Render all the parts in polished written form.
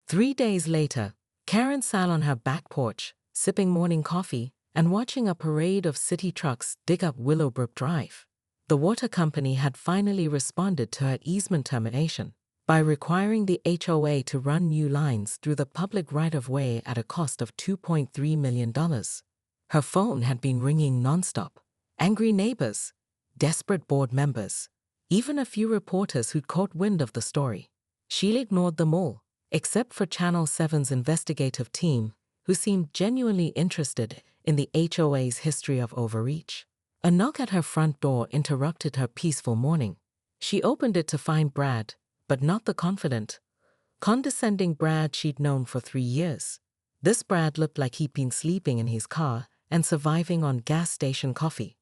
3 days later, Karen sat on her back porch, sipping morning coffee and watching a parade of city trucks dig up Willowbrook Drive. The water company had finally responded to her easement termination by requiring the HOA to run new lines through the public right-of-way at a cost of $2.3 million. Her phone had been ringing nonstop. Angry neighbors, desperate board members, even a few reporters who'd caught wind of the story. She ignored them all, except for Channel 7's investigative team, who seemed genuinely interested in the HOA's history of overreach. A knock at her front door interrupted her peaceful morning. She opened it to find Brad, but not the confident, condescending Brad she'd known for 3 years. This Brad looked like he'd been sleeping in his car and surviving on gas station coffee.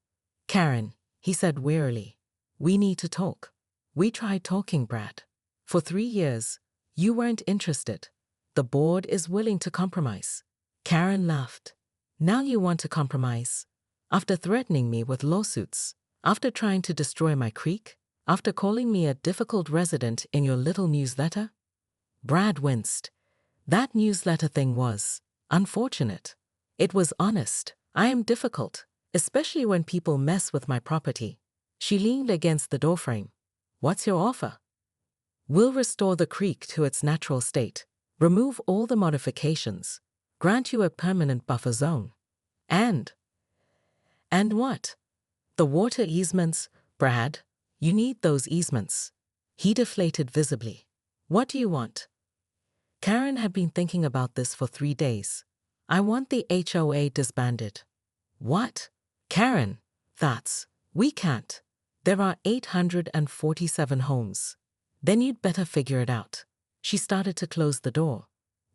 "Karen," he said wearily, "we need to talk." "We tried talking, Brad. For 3 years, you weren't interested. The board is willing to compromise." Karen laughed. "Now you want to compromise? After threatening me with lawsuits, after trying to destroy my creek, after calling me a difficult resident in your little newsletter?" Brad winced. That newsletter thing was unfortunate. It was honest. "I am difficult, especially when people mess with my property." She leaned against the doorframe. "What's your offer?" "We'll restore the creek to its natural state, remove all the modifications, grant you a permanent buffer zone. And what?" "The water easements, Brad. You need those easements." He deflated visibly. "What do you want?" Karen had been thinking about this for 3 days. "I want the HOA disbanded." "What?" "Karen, we can't. There are 847 homes. Then you'd better figure it out." She started to close the door.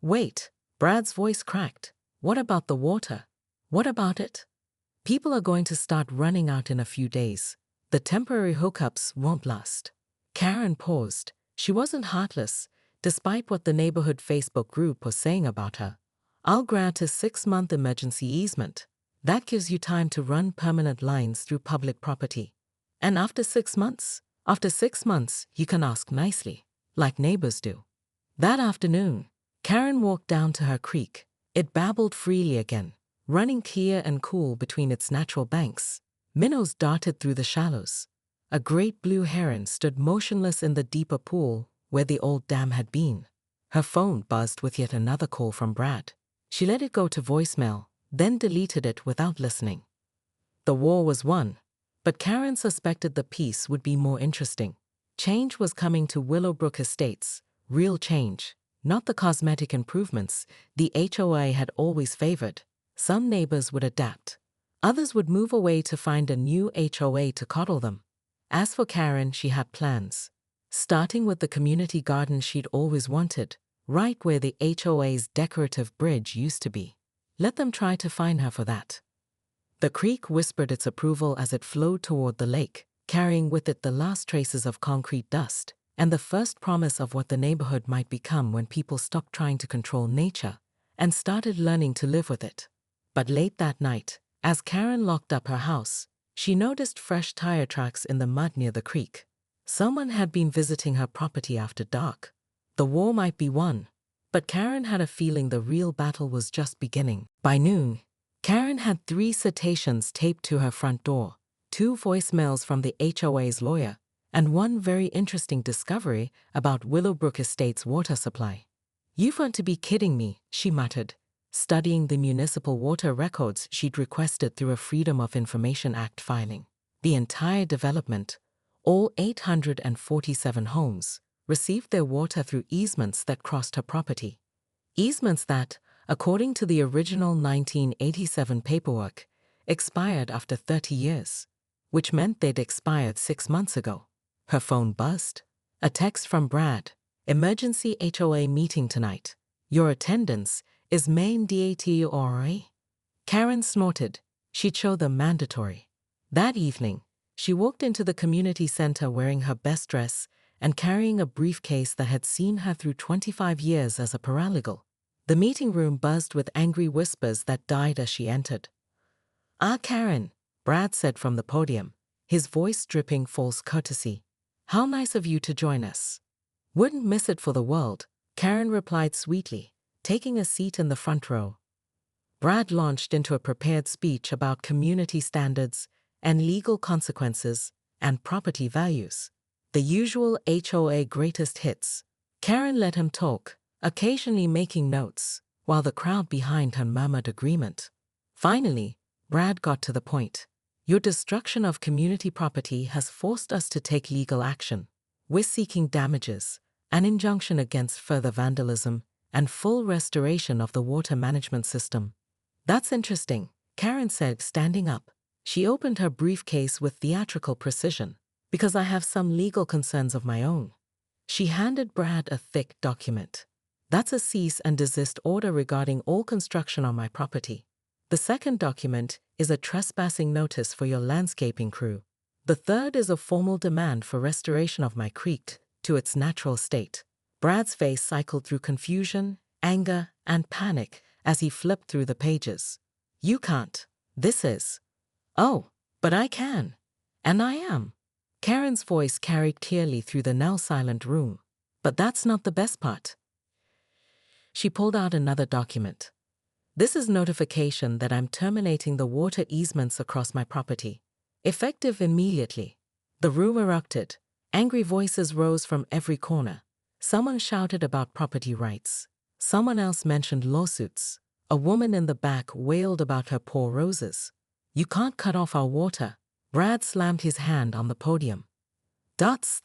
"Wait," Brad's voice cracked. "What about the water?" "What about it?" "People are going to start running out in a few days. The temporary hookups won't last." Karen paused. She wasn't heartless, despite what the neighborhood Facebook group was saying about her. "I'll grant a 6-month emergency easement. That gives you time to run permanent lines through public property. And after 6 months? After 6 months, you can ask nicely, like neighbors do." That afternoon, Karen walked down to her creek. It babbled freely again, running clear and cool between its natural banks. Minnows darted through the shallows. A great blue heron stood motionless in the deeper pool where the old dam had been. Her phone buzzed with yet another call from Brad. She let it go to voicemail, then deleted it without listening. The war was won, but Karen suspected the peace would be more interesting. Change was coming to Willowbrook Estates, real change, not the cosmetic improvements the HOA had always favored. Some neighbors would adapt. Others would move away to find a new HOA to coddle them. As for Karen, she had plans. Starting with the community garden she'd always wanted, right where the HOA's decorative bridge used to be. Let them try to find her for that. The creek whispered its approval as it flowed toward the lake, carrying with it the last traces of concrete dust and the first promise of what the neighborhood might become when people stopped trying to control nature and started learning to live with it. But late that night, as Karen locked up her house, she noticed fresh tire tracks in the mud near the creek. Someone had been visiting her property after dark. The war might be won, but Karen had a feeling the real battle was just beginning. By noon, Karen had 3 citations taped to her front door, 2 voicemails from the HOA's lawyer, and 1 very interesting discovery about Willowbrook Estate's water supply. "You've got to be kidding me," she muttered, studying the municipal water records she'd requested through a Freedom of Information Act filing. The entire development, all 847 homes, received their water through easements that crossed her property. Easements that, according to the original 1987 paperwork, expired after 30 years, which meant they'd expired 6 months ago. Her phone buzzed. A text from Brad. "Emergency HOA meeting tonight. Your attendance is mandatory." Karen snorted. She'd show them mandatory. That evening, she walked into the community center wearing her best dress and carrying a briefcase that had seen her through 25 years as a paralegal. The meeting room buzzed with angry whispers that died as she entered. "Ah, Karen," Brad said from the podium, his voice dripping false courtesy. "How nice of you to join us. Wouldn't miss it for the world. Karen replied sweetly, taking a seat in the front row. Brad launched into a prepared speech about community standards and legal consequences and property values. The usual HOA greatest hits. Karen let him talk, occasionally making notes, while the crowd behind her murmured agreement. Finally, Brad got to the point. Your destruction of community property has forced us to take legal action. We're seeking damages, an injunction against further vandalism, and full restoration of the water management system. That's interesting, Karen said, standing up. She opened her briefcase with theatrical precision. Because I have some legal concerns of my own. She handed Brad a thick document. That's a cease and desist order regarding all construction on my property. The second document is a trespassing notice for your landscaping crew. The third is a formal demand for restoration of my creek to its natural state. Brad's face cycled through confusion, anger, and panic as he flipped through the pages. You can't. This is. Oh, but I can. And I am. Karen's voice carried clearly through the now silent room. But that's not the best part. She pulled out another document. This is notification that I'm terminating the water easements across my property. Effective immediately. The room erupted. Angry voices rose from every corner. Someone shouted about property rights. Someone else mentioned lawsuits. A woman in the back wailed about her poor roses. You can't cut off our water. Brad slammed his hand on the podium. That's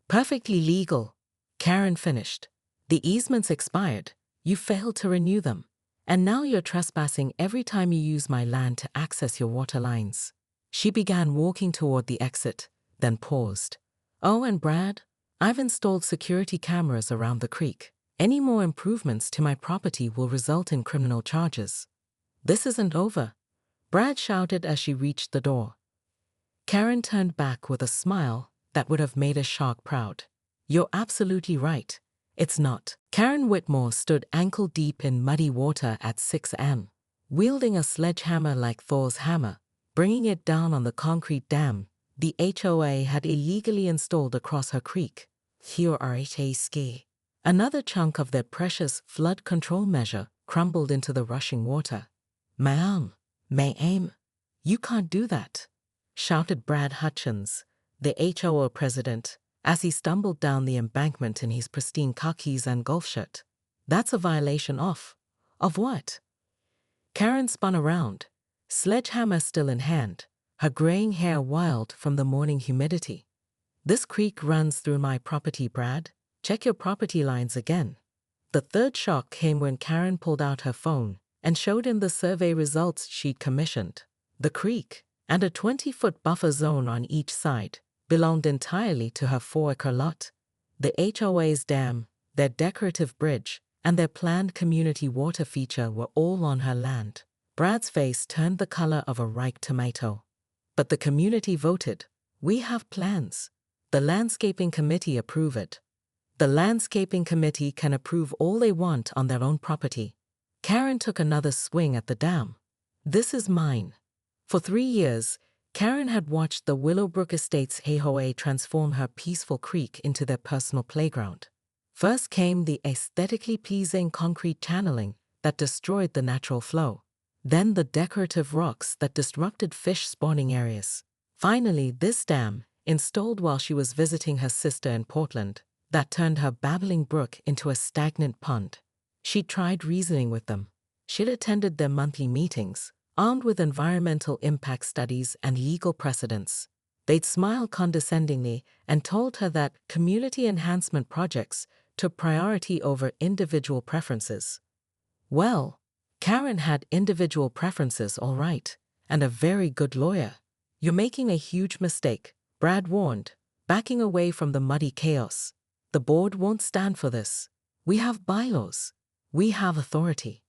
perfectly legal. Karen finished. The easements expired. You failed to renew them. And now you're trespassing every time you use my land to access your water lines. She began walking toward the exit, then paused. Oh, and Brad, I've installed security cameras around the creek. Any more improvements to my property will result in criminal charges. This isn't over. Brad shouted as she reached the door. Karen turned back with a smile that would have made a shark proud. You're absolutely right. It's not. Karen Whitmore stood ankle-deep in muddy water at 6 a.m., wielding a sledgehammer like Thor's hammer, bringing it down on the concrete dam the HOA had illegally installed across her creek. Here are ski. Another chunk of their precious flood control measure crumbled into the rushing water. Ma'am, you can't do that, shouted Brad Hutchins, the HOA president, as he stumbled down the embankment in his pristine khakis and golf shirt. That's a violation of what? Karen spun around, sledgehammer still in hand, her graying hair wild from the morning humidity. This creek runs through my property, Brad. Check your property lines again. The third shock came when Karen pulled out her phone and showed him the survey results she'd commissioned. The creek, and a 20-foot buffer zone on each side, belonged entirely to her 4-acre lot. The HOA's dam, their decorative bridge, and their planned community water feature were all on her land. Brad's face turned the color of a ripe tomato. But the community voted. We have plans. The landscaping committee approved it. The landscaping committee can approve all they want on their own property. Karen took another swing at the dam. This is mine. For 3 years, Karen had watched the Willowbrook Estates HOA transform her peaceful creek into their personal playground. First came the aesthetically pleasing concrete channeling that destroyed the natural flow. Then the decorative rocks that disrupted fish spawning areas. Finally, this dam, installed while she was visiting her sister in Portland, that turned her babbling brook into a stagnant pond. She tried reasoning with them. She'd attended their monthly meetings, armed with environmental impact studies and legal precedents. They'd smile condescendingly and told her that community enhancement projects took priority over individual preferences. Well, Karen had individual preferences, all right, and a very good lawyer. You're making a huge mistake, Brad warned, backing away from the muddy chaos. The board won't stand for this. We have bylaws. We have authority.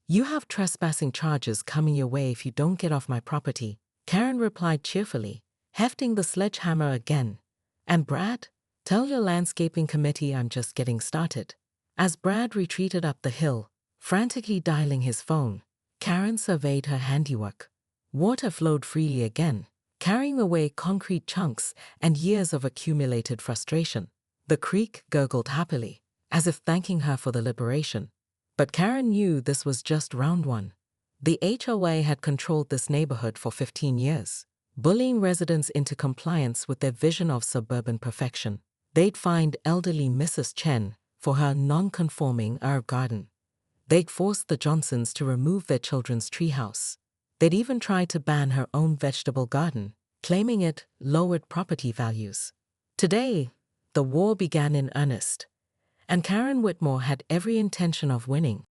You have trespassing charges coming your way if you don't get off my property, Karen replied cheerfully, hefting the sledgehammer again. And Brad, tell your landscaping committee I'm just getting started. As Brad retreated up the hill, frantically dialing his phone, Karen surveyed her handiwork. Water flowed freely again, carrying away concrete chunks and years of accumulated frustration. The creek gurgled happily, as if thanking her for the liberation. But Karen knew this was just round one. The HOA had controlled this neighborhood for 15 years, bullying residents into compliance with their vision of suburban perfection. They'd fined elderly Mrs. Chen for her non-conforming herb garden. They'd forced the Johnsons to remove their children's treehouse. They'd even tried to ban her own vegetable garden, claiming it lowered property values. Today, the war began in earnest, and Karen Whitmore had every intention of winning.